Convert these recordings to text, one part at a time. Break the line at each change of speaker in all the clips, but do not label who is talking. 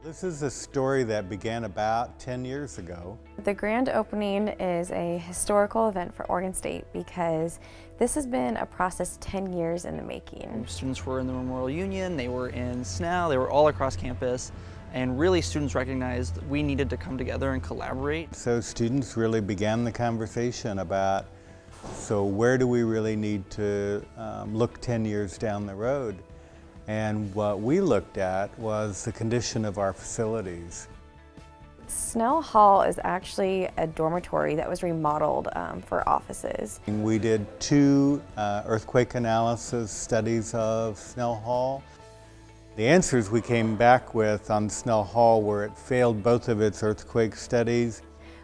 This is a story that began about 10 years ago.
The grand opening is a historical event for Oregon State because this has been a process 10 years in the making.
Students were in the Memorial Union, they were in SNL, they were all across campus, and really students recognized we needed to come together and collaborate.
So students really began the conversation about, so where do we really need to look 10 years down the road? And what we looked at was the condition of our facilities.
Snell Hall is actually a dormitory that was remodeled for offices.
We did 2 earthquake analysis studies of Snell Hall. The answers we came back with on Snell Hall were it failed both of its earthquake studies.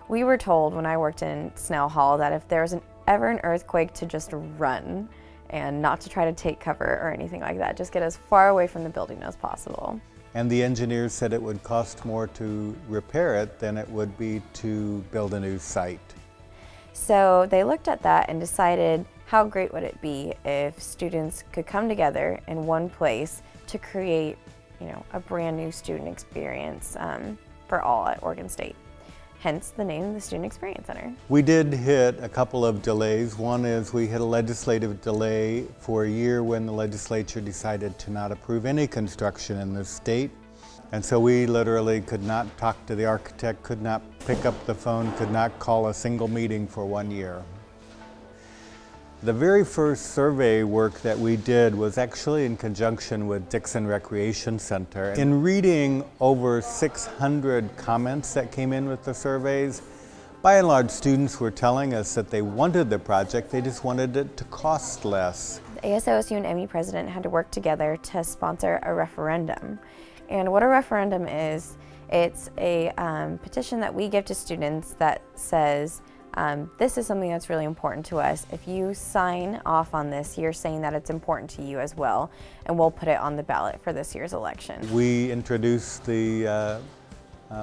We were told when I worked in Snell Hall that if there was ever an earthquake, to just run and not to try to take cover or anything like that. Just get as far away from the building as possible.
And the engineers said it would cost more to repair it than it would be to build a new site.
So they looked at that and decided how great would it be if students could come together in one place to create, a brand new student experience for all at Oregon State. Hence the name of the Student Experience Center.
We did hit a couple of delays. One is we hit a legislative delay for a year when the legislature decided to not approve any construction in the state. And so we literally could not talk to the architect, could not pick up the phone, could not call a single meeting for 1 year. The very first survey work that we did was actually in conjunction with Dixon Recreation Center. In reading over 600 comments that came in with the surveys, by and large students were telling us that they wanted the project, they just wanted it to cost less.
The ASOSU and ME president had to work together to sponsor a referendum. And what a referendum is, it's a petition that we give to students that says, this is something that's really important to us. If you sign off on this, you're saying that it's important to you as well, and we'll put it on the ballot for this year's election.
We introduced the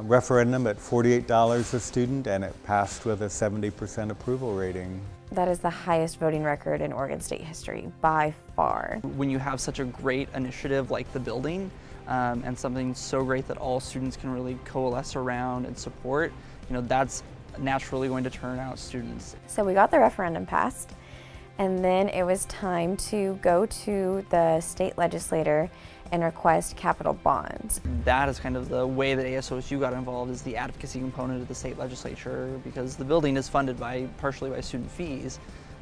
referendum at $48 a student, and it passed with a 70% approval rating.
That is the highest voting record in Oregon State history, by far.
When you have such a great initiative like the building, and something so great that all students can really coalesce around and support, that's naturally going to turn out students.
So we got the referendum passed, and then it was time to go to the state legislator and request capital bonds.
That is kind of the way that ASOSU got involved, is the advocacy component of the state legislature, because the building is funded partially by student fees,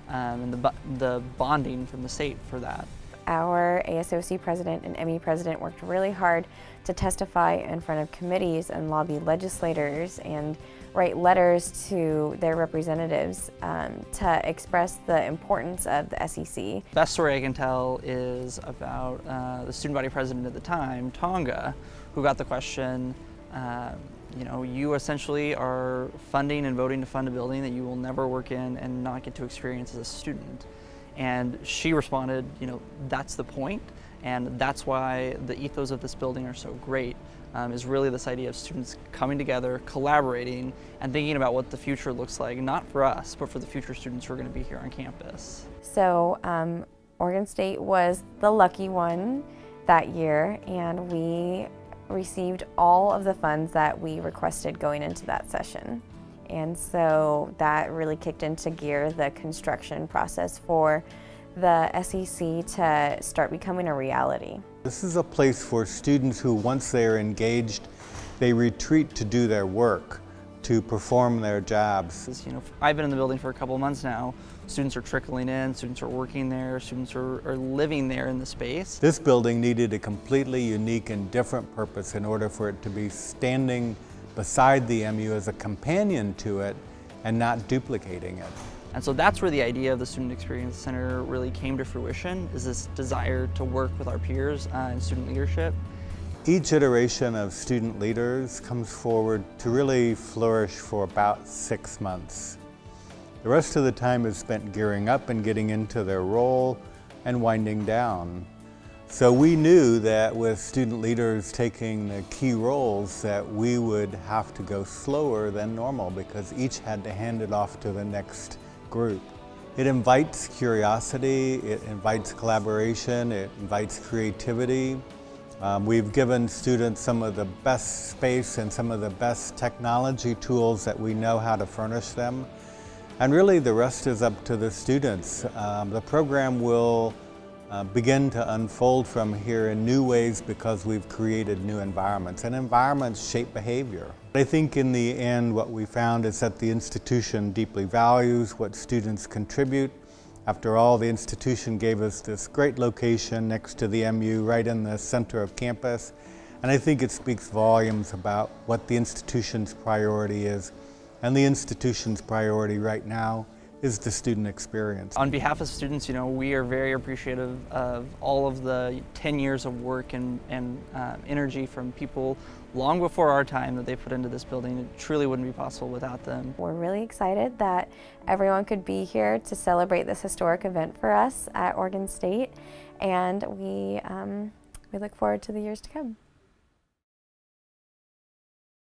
and the bonding from the state for that.
Our ASOC president and ME president worked really hard to testify in front of committees and lobby legislators and write letters to their representatives to express the importance of the SEC.
Best story I can tell is about the student body president at the time, Tonga, who got the question, you essentially are funding and voting to fund a building that you will never work in and not get to experience as a student. And she responded, that's the point, and that's why the ethos of this building are so great, is really this idea of students coming together, collaborating, and thinking about what the future looks like, not for us, but for the future students who are going to be here on campus.
So Oregon State was the lucky one that year, and we received all of the funds that we requested going into that session. And so that really kicked into gear the construction process for the SEC to start becoming a reality.
This is a place for students who, once they're engaged, they retreat to do their work, to perform their jobs.
I've been in the building for a couple of months now. Students are trickling in, students are working there, students are living there in the space.
This building needed a completely unique and different purpose in order for it to be standing beside the MU as a companion to it and not duplicating it.
And so that's where the idea of the Student Experience Center really came to fruition, is this desire to work with our peers in student leadership.
Each iteration of student leaders comes forward to really flourish for about 6 months. The rest of the time is spent gearing up and getting into their role and winding down. So we knew that with student leaders taking the key roles that we would have to go slower than normal because each had to hand it off to the next group. It invites curiosity, it invites collaboration, it invites creativity, We've given students some of the best space and some of the best technology tools that we know how to furnish them. And really the rest is up to the students. The program will begin to unfold from here in new ways because we've created new environments, and environments shape behavior. I think in the end what we found is that the institution deeply values what students contribute. After all, the institution gave us this great location next to the MU, right in the center of campus, and I think it speaks volumes about what the institution's priority is. And the institution's priority right now is the student experience.
On behalf of students, we are very appreciative of all of the 10 years of work and energy from people long before our time that they put into this building. It truly wouldn't be possible without them.
We're really excited that everyone could be here to celebrate this historic event for us at Oregon State, and we look forward to the years to come.